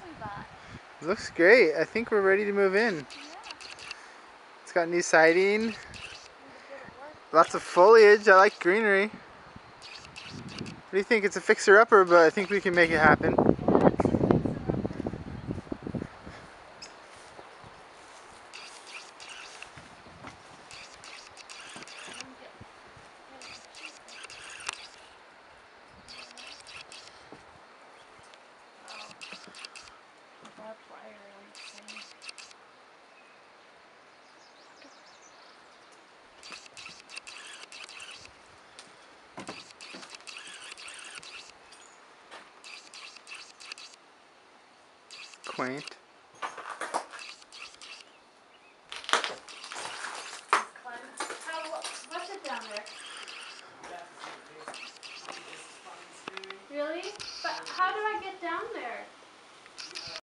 we bought. It looks great. I think we're ready to move in. Yeah. It's got new siding. Need to get it working. Lots of foliage. I like greenery. What do you think? It's a fixer-upper, but I think we can make it happen. Yeah, it's a fixer-upper. Barbed wire on the thing. Quaint. What's it down there? Really? But how do I get down there?